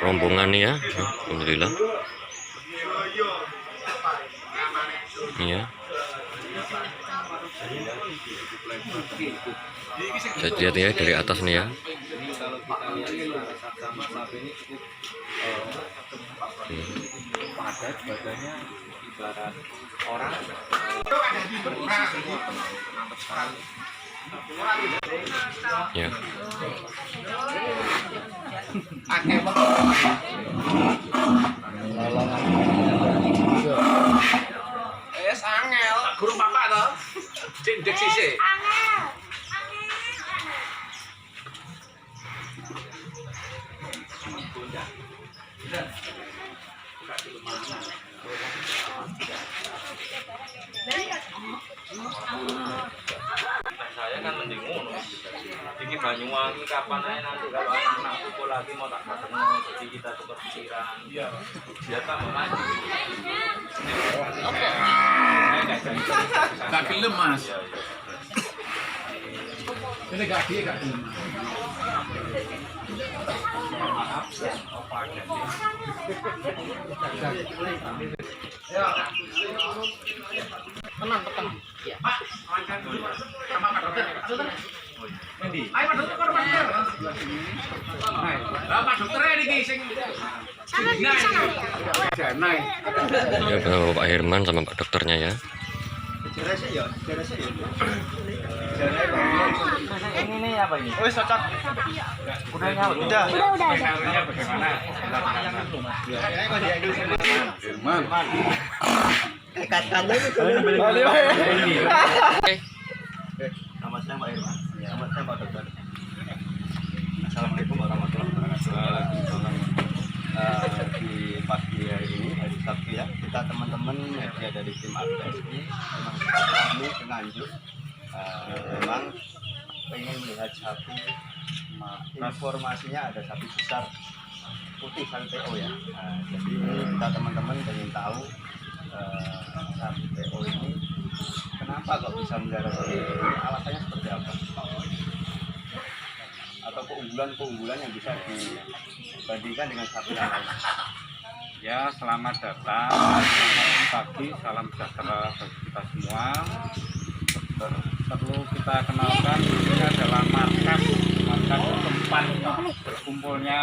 rombongan nih ya, alhamdulillah. Ini ya. Bisa dilihat ya dari atas nih ya. Padat badannya ibarat orang Ya. angel guru bapak toh cindek sisik saya kan mending ngono. Iki Banyuwangi kapan aja nanti kalau anak-anak kumpul lagi mau tak ketemu, jadi kita tukar pikiran. Iya. Dia tak mau maju. Gak film mas. Ini gak dia gak film. Tenang. Pak, langkah dulu Pak. Sama Pak Dokter. Endi? Ayo Pak Dokter, Pak Dokter. Lah Pak Dokter iki sing Ya, Bapak Herman sama Pak Dokternya ya. Ini apa ini? Oh, cocok. Udah. Caranya bagaimana? Herman. Nama saya Pak Irman. Nama saya Pak Dokter. Assalamualaikum warahmatullahi wabarakatuh. Di pagi hari ini, hari Sabtu ya, kita teman-teman media dari tim APSI memang kami ke Nganjuk. Memang pengen melihat sapi. Informasinya ada sapi besar putih sapi PO ya. Jadi kita teman-teman ingin tahu sapi PO ini kenapa kok bisa melihara sapi PO ini, alasannya seperti apa, atau keunggulan yang bisa dibandingkan dengan sapi yang lain. Ya, selamat datang, selamat pagi, salam sejahtera bagi kita semua. Perlu kita kenalkan, ini adalah markas tempat berkumpulnya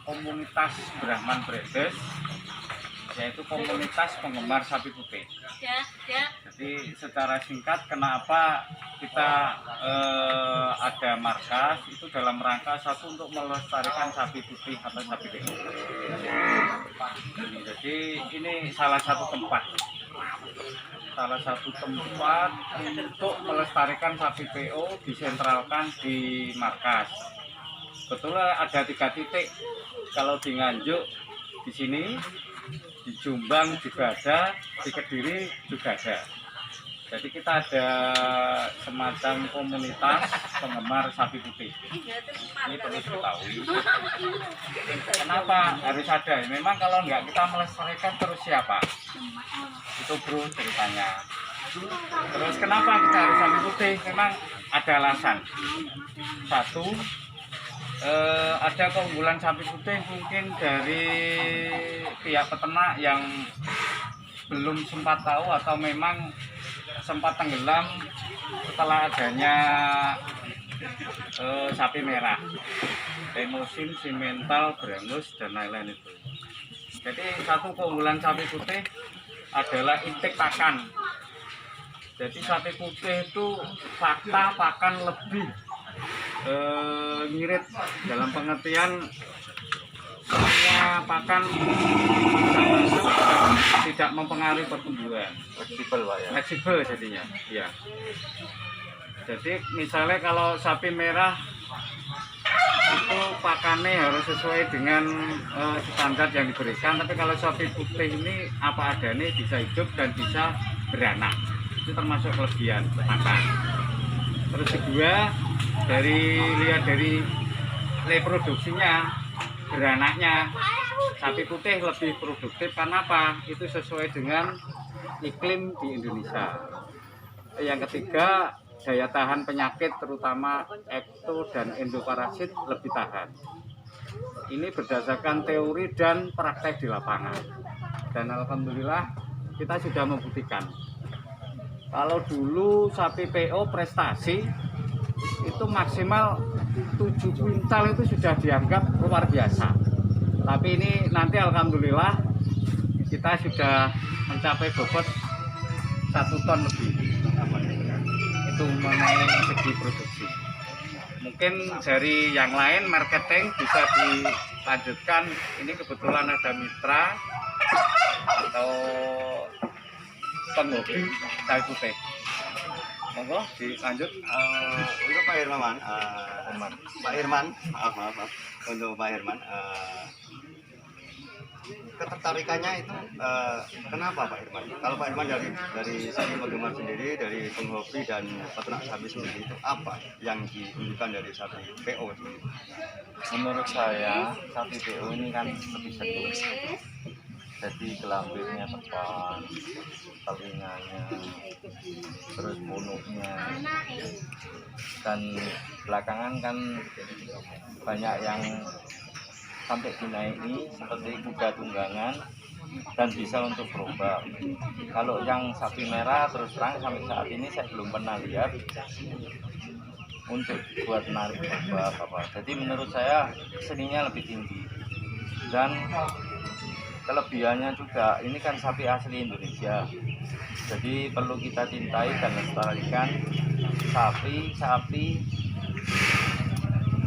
komunitas Brahman Bredes, yaitu komunitas penggemar sapi putih. Jadi secara singkat, kenapa kita ada markas itu dalam rangka satu untuk melestarikan sapi putih atau sapi PO. Jadi ini salah satu tempat untuk melestarikan sapi PO disentralkan di markas. Betul ada 3 titik. Kalau di Nganjuk di sini, di Jombang juga ada, di Kediri juga ada. Jadi kita ada semacam komunitas penggemar sapi putih. Ini perlu diketahui. Kenapa harus ada? Memang kalau nggak kita melestarikan terus siapa? Itu bro ceritanya. Terus kenapa kita harus sapi putih? Memang ada alasan. Satu, ada keunggulan sapi putih mungkin dari pihak peternak yang belum sempat tahu atau memang sempat tenggelam setelah adanya sapi merah, Temosin, Simental, Brangus, dan lain-lain itu. Jadi satu keunggulan sapi putih adalah intake pakan. Jadi sapi putih itu fakta pakan lebih ngirit, dalam pengertian semua pakan bisa masuk, tidak mempengaruhi pertumbuhan. Fleksibel Pak ya. Fleksibel jadinya. Ya. Jadi misalnya kalau sapi merah itu pakannya harus sesuai dengan standar yang diberikan, tapi kalau sapi putih ini apa adanya bisa hidup dan bisa beranak. Itu termasuk kelebihan pakan. Terus kedua, lihat dari reproduksinya, beranaknya, sapi putih lebih produktif karena apa? Itu sesuai dengan iklim di Indonesia. Yang ketiga, daya tahan penyakit terutama ekto dan endoparasit lebih tahan. ini berdasarkan teori dan praktek di lapangan. Dan alhamdulillah kita sudah membuktikan. Kalau dulu sapi PO prestasi itu maksimal 7 kuintal itu sudah dianggap luar biasa. Tapi ini nanti alhamdulillah kita sudah mencapai bobot 1 ton lebih. Itu mengenai segi produksi. Mungkin dari yang lain marketing bisa dilanjutkan. Ini kebetulan ada mitra atau penghobi sapi putih. Monggo dilanjut. Untuk Pak Hermawan, Pak Herman, maaf, untuk Pak Herman, ketertarikannya itu kenapa Pak Herman? Kalau Pak Herman dari segi penggemar sendiri, dari penghobi dan peternak sapi sendiri, itu apa yang diunjukkan dari sapi PO sendiri? Menurut saya sapi PO ini kan lebih segar, jadi kelaminnya tepat, telinganya, terus punuknya, dan belakangan kan banyak yang sampai dinaiki seperti kuda tunggangan dan bisa untuk berubah. Kalau yang sapi merah terus terang sampai saat ini saya belum pernah lihat untuk buat narik apa. Jadi menurut saya seninya lebih tinggi, dan kelebihannya juga ini kan sapi asli Indonesia, jadi perlu kita cintai dan lestarikan sapi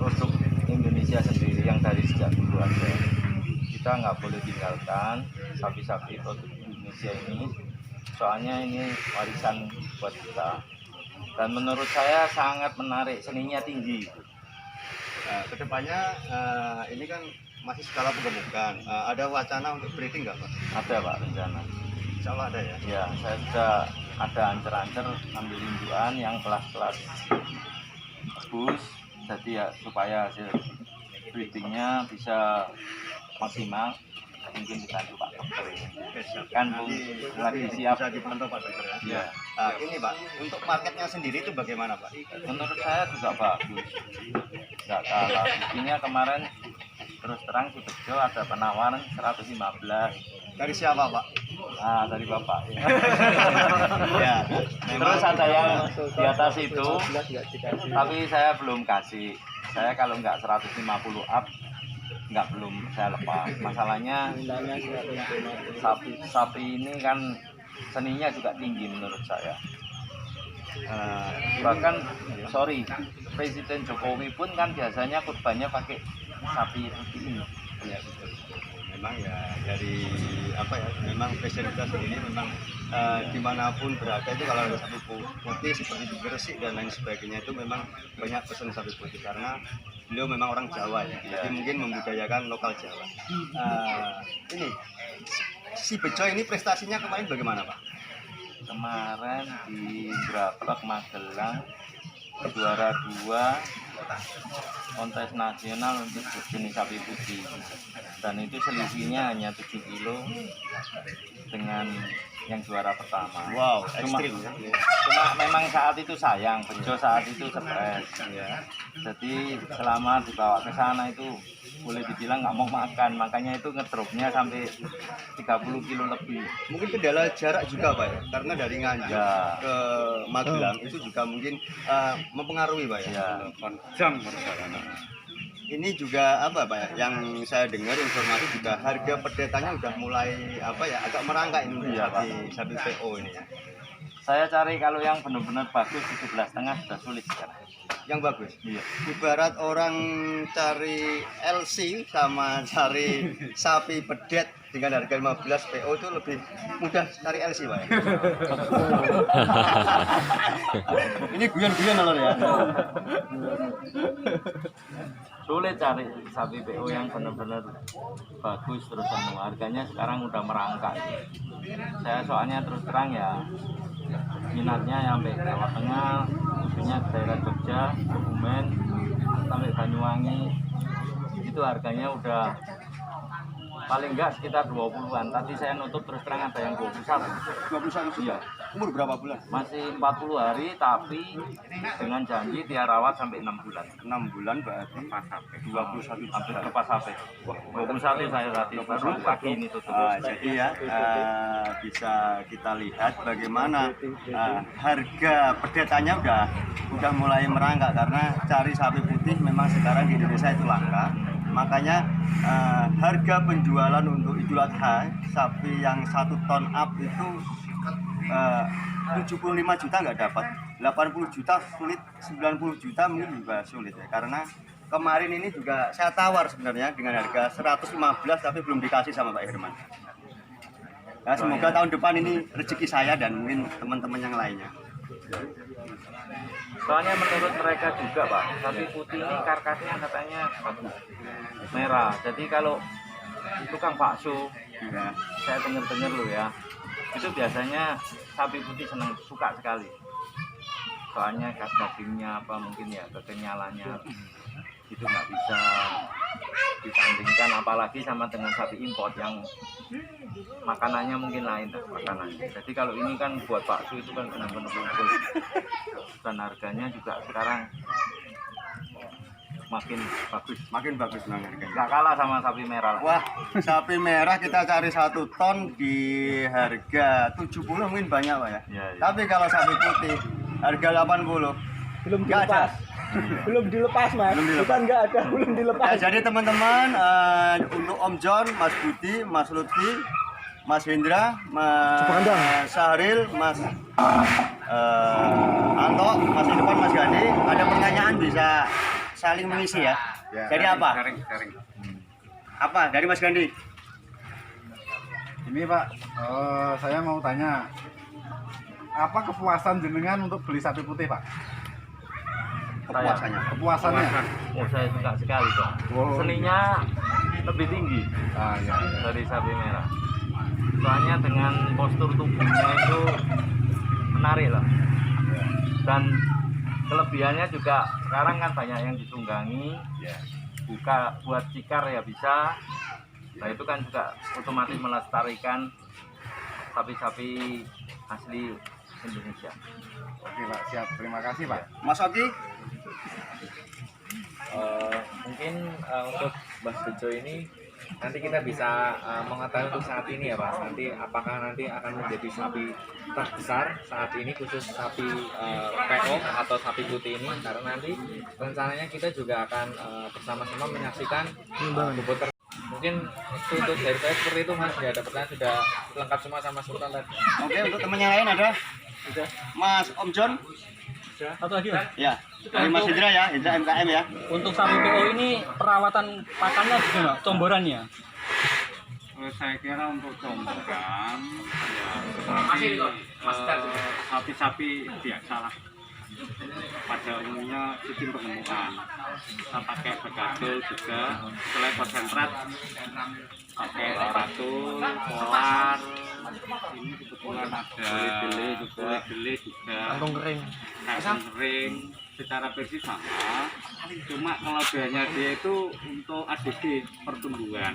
produk Indonesia sendiri yang dari sejak dulu ada. Kita nggak boleh tinggalkan sapi-sapi produk Indonesia ini, soalnya ini warisan buat kita. Dan menurut saya sangat menarik, seninya tinggi. Kedepannya ini kan masih skala penggemukan. Ada wacana untuk breeding nggak Pak? Ada Pak rencana. Insya Allah ada ya. Ya, saya sudah ada ancer-ancer ambil indukan yang kelas-kelas bagus, jadi ya supaya hasil breedingnya bisa maksimal. Mungkin kita coba dokter ini kan lagi siap, bisa dipantau Pak Dokter ya. ya. Ini Pak, untuk marketnya sendiri itu bagaimana Pak? Menurut saya juga bagus, nggak kalah. Buktinya kemarin terus terang di Bejo ada penawaran 115. Dari siapa Pak? Nah, dari Bapak. Ya, Terus ada yang di atas itu, tapi saya belum kasih. Saya kalau nggak 150 up, nggak belum saya lepas. Masalahnya sapi ini kan seninya juga tinggi menurut saya. Bahkan Presiden Jokowi pun kan biasanya kurbannya pakai sapi seperti ini. ya betul. Memang ya dari apa ya, memang presiden kita sendiri memang dimanapun berada itu kalau ada sapi putih seperti di Gresik dan lain sebagainya itu memang banyak pesan sapi putih karena beliau memang orang Jawa ya, jadi mungkin membudayakan lokal Jawa. Ini si Bejo ini prestasinya kemarin bagaimana Pak? Kemarin di Graplek Magelang juara 2 kontes nasional untuk jenis sapi putih, dan itu selisihnya hanya 7 kilo dengan yang juara pertama. Wow, Cuma memang saat itu sayang, Bejo saat itu stres ya. Jadi selama dibawa ke sana itu boleh dibilang nggak mau makan, makanya itu ngedropnya sampai 30 kilo lebih. Mungkin kendala jarak juga Pak ya, karena dari Nganjuk Ya. ke Magelang itu juga mungkin mempengaruhi Pak ya. Ya. Panjang perjalanan. Ini juga apa Pak ya, yang saya dengar informasi juga harga perdetannya udah mulai apa ya, agak merangkak ini untuk Iya, sapi PO ini ya. Saya cari kalau yang benar-benar bagus 17,5 sudah sulit sekarang. Yang bagus. Iya. Ibarat orang cari LC sama cari sapi bedet dengan harga 15 PO itu lebih mudah cari LC Pak ya. Ini guyon-guyon lho ya. Sulit cari sapi PO yang benar-benar bagus terus penuh. Harganya sekarang udah merangkak. Saya soalnya terus terang ya minatnya sampai Jawa Tengah, khususnya daerah Jogja, Kebumen, sampai Banyuwangi. Itu harganya udah paling enggak sekitar 20-an. Tadi saya nutup terus terang ada yang 21. 21 Iya. Umur berapa bulan? Masih 40 hari tapi dengan janji dia rawat sampai 6 bulan. 6 bulan berarti pas HP 21 Hampir juta. lepas HP. 21 saya tadi baru pagi ini tutup. Jadi ya bisa kita lihat bagaimana harga perdatanya udah mulai merangkak karena cari sapi putih memang sekarang di Indonesia itu langka. Makanya harga penjualan untuk Idul Adha sapi yang 1 ton up itu 75 juta nggak dapat, 80 juta sulit, 90 juta mungkin juga sulit ya. Karena kemarin ini juga saya tawar sebenarnya dengan harga 115 tapi belum dikasih sama Pak Herman. Nah, semoga tahun depan ini rezeki saya dan mungkin teman-teman yang lainnya. Soalnya menurut mereka juga Pak, sapi putih ini karkasnya katanya bagus, merah. Jadi kalau tukang bakso, Ya. saya dengar-dengar loh ya, itu biasanya sapi putih suka sekali. Soalnya dagingnya apa mungkin ya kekenyalannya itu nggak bisa ditandingkan apalagi sama dengan sapi import yang makanannya mungkin lain makanannya. Jadi kalau ini kan buat bakso itu kan benar-benar unggul dan harganya juga sekarang makin bagus Bang harganya. nggak kalah sama sapi merah lah. Wah, sapi merah kita cari 1 ton di harga 70 mungkin banyak Pak ya. Iya, iya. Tapi kalau sapi putih harga 80 belum nggak ada. dilepas. Belum dilepas Mas. Belum dilepas. Bukan nggak ada, belum Nah, dilepas. jadi teman-teman untuk Om John, Mas Budi, Mas Lutfi, Mas Hendra, Mas Sahril, Mas Anto, Mas Irfan, Mas Gani, ada pertanyaan bisa saling mengisi ya. Jadi apa? sharing Apa dari Mas Gandhi? Ini Pak, saya mau tanya, apa kepuasan jenengan untuk beli sapi putih Pak? Kepuasannya. Kepuasannya? Oh, saya suka sekali Pak. Oh. Seninya lebih tinggi Ah, iya, iya. dari sapi merah. Soalnya dengan postur tubuhnya itu menarik lah. Dan kelebihannya juga sekarang kan banyak yang ditunggangi, buka buat cikar ya bisa. Nah itu kan juga otomatis melestarikan sapi-sapi asli Indonesia. Oke Pak, siap. Terima kasih Pak. Mas Oki? Mungkin untuk Mbah Bejo ini nanti kita bisa mengetahui untuk saat ini ya Pak, nanti apakah nanti akan menjadi sapi terbesar saat ini khusus sapi PO atau sapi putih ini, karena nanti rencananya kita juga akan bersama-sama menyaksikan bobot mungkin untuk dari saya seperti itu Mas, ya ada pertanyaan sudah lengkap semua sama Sultan tadi. Oke, untuk teman yang lain ada? Sudah. Mas Om John? Satu lagi Mas. Ya. Dari Mas Hendra ya, Hendra MKM ya. Untuk sapi PO ini perawatan pakannya gimana? Comborannya? saya kira untuk comboran ya seperti sapi-sapi biasa lah pada umumnya sistem pengemukan kita pakai begagel juga selain konsentrat pakai batu polar ini kebetulan ada kulit beli juga kantong kering secara persis sama, cuma kelebihannya dia itu untuk ADG pertumbuhan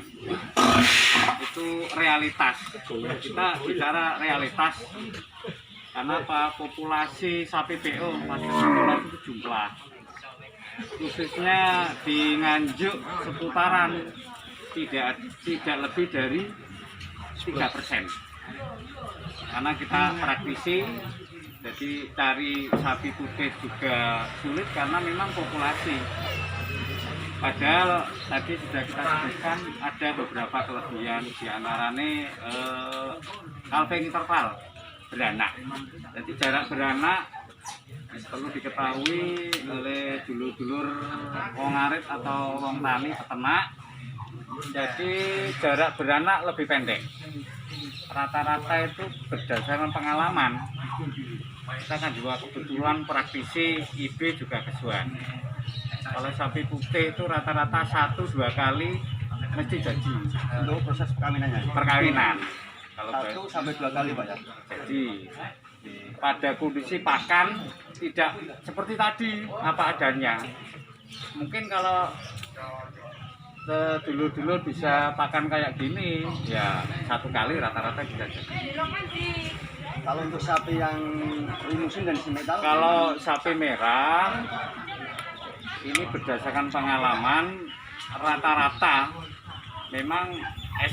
itu realitas, kita bicara realitas karena apa, populasi sapi PO masih berkurang itu jumlah khususnya di Nganjuk seputaran tidak lebih dari 3%, karena kita praktisi. Jadi cari sapi putih juga sulit karena memang populasi. Padahal tadi sudah kita sebutkan ada beberapa kelebihan di antaranya calving interval beranak. Jadi jarak beranak perlu diketahui oleh dulur-dulur wong arit atau wong tani peternak. Jadi jarak beranak lebih pendek. Rata-rata itu berdasarkan pengalaman. Kita kan juga kebetulan praktisi IB juga kesuan. Kalau sapi putih itu rata-rata 1-2 kali mesti jadi Untuk proses perkawinannya. perkawinan. Kalau 1 sampai 2 kali Pak ya. jadi pada kondisi pakan tidak seperti tadi apa adanya. Mungkin kalau dulu-dulu bisa pakan kayak gini ya 1 kali rata-rata bisa jadi. Kalau untuk sapi yang limusin dan simetal, Kalau sapi merah ini berdasarkan pengalaman rata-rata memang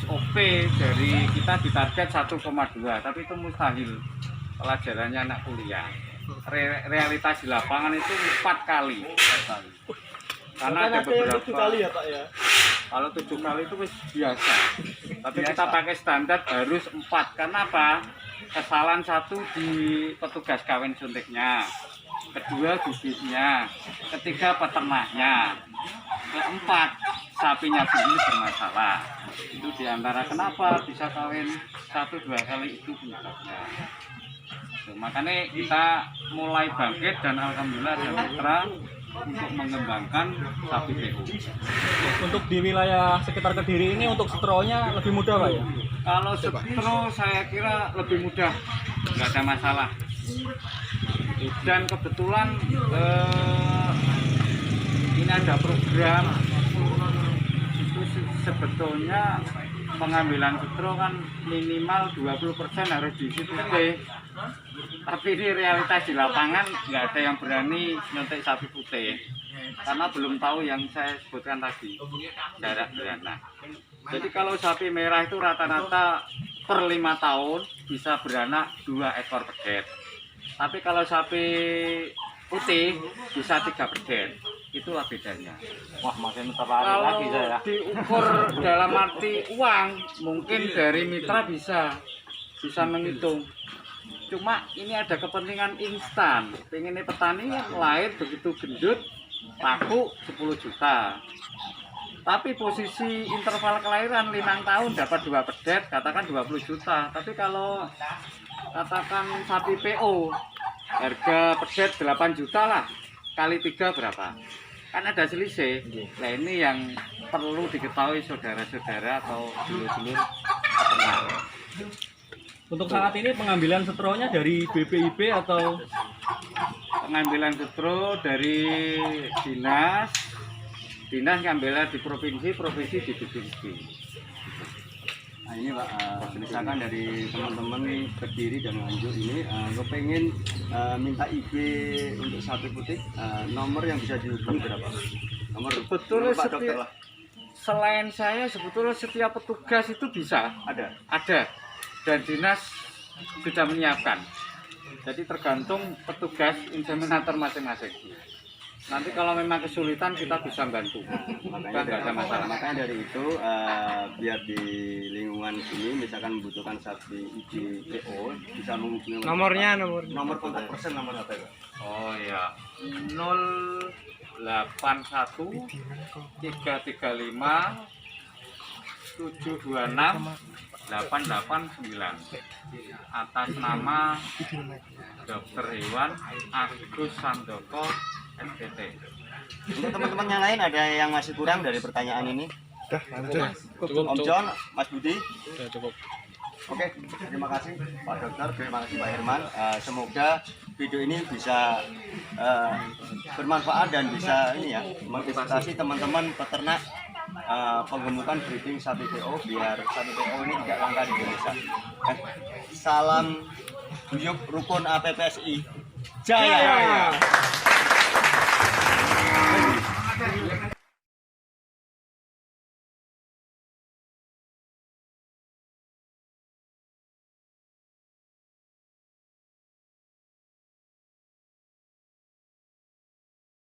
SOP dari kita ditarget 1,2, tapi itu mustahil pelajarannya anak kuliah. Realitas di lapangan itu 4 kali. Karena ada beberapa kali ya Pak ya. Kalau 7 kali itu wis biasa. Tapi kita pakai standar harus 4. Karena apa? Kesalahan satu di petugas kawin suntiknya, kedua bibitnya, ketiga peternaknya, keempat sapinya sendiri bermasalah. Itu diantara kenapa bisa kawin 1-2 kali itu penyebabnya. Makanya kita mulai bangkit dan alhamdulillah ada mitra untuk mengembangkan sapi PO. Untuk di wilayah sekitar Kediri ini untuk setronya lebih mudah Pak ya? Kalau setro saya kira lebih mudah, nggak ada masalah. Dan kebetulan ini ada program itu sebetulnya pengambilan setro kan minimal 20% harus diisi putih. Tapi ini realitas di lapangan nggak ada yang berani nyontek sapi putih karena belum tahu yang saya sebutkan tadi, jarak beranak. Jadi kalau sapi merah itu rata-rata per 5 tahun bisa beranak 2 ekor pedet. Tapi kalau sapi putih bisa 3 pedet. Itulah bedanya. Wah makin tertarik Kalau lagi saya. diukur dalam arti uang, mungkin dari mitra bisa menghitung. Cuma ini ada kepentingan instan. Pengennya petani yang lahir begitu gendut, laku 10 juta. Tapi posisi interval kelahiran 5 tahun dapat 2 pedet, katakan 20 juta. Tapi kalau katakan sapi PO, harga pedet 8 juta lah, kali 3 berapa? Kan ada selisih. Nah ini yang perlu diketahui saudara-saudara atau dulur-dulur peternak. Untuk saat ini pengambilan setronya dari BPIB atau Pengambilan setro dari dinas ngambilnya di provinsi di BPIB. nah ini Pak, misalkan dari teman-teman Kediri dan Nganjuk ini kepengen minta IG untuk sapi putih, nomor yang bisa dihubungi berapa? Nomor Sebetulnya Pak Dokter lah. Selain saya sebetulnya setiap petugas itu bisa Ada. dan dinas sudah menyiapkan. Jadi tergantung petugas inseminator masing-masing. Nanti kalau memang kesulitan kita bisa bantu. Nggak ada masalah. Makanya dari itu biar di lingkungan sini misalkan membutuhkan sapi IGPO bisa menghubungi nomor kontak person nomor apa itu? Oh ya, 081 335 726 889 atas nama Dr. Iwan Agus Sandoko SPT. Untuk teman-teman yang lain ada yang masih kurang dari pertanyaan ini? Om John, Mas Budi? cukup. Oke, terima kasih Pak Dokter, terima kasih Pak Herman. Semoga video ini bisa bermanfaat dan bisa ini ya menginspirasi teman-teman peternak penggemukan breeding sapi PO biar sapi PO ini tidak langka di Indonesia. Salam guyup rukun APPSI Jaya.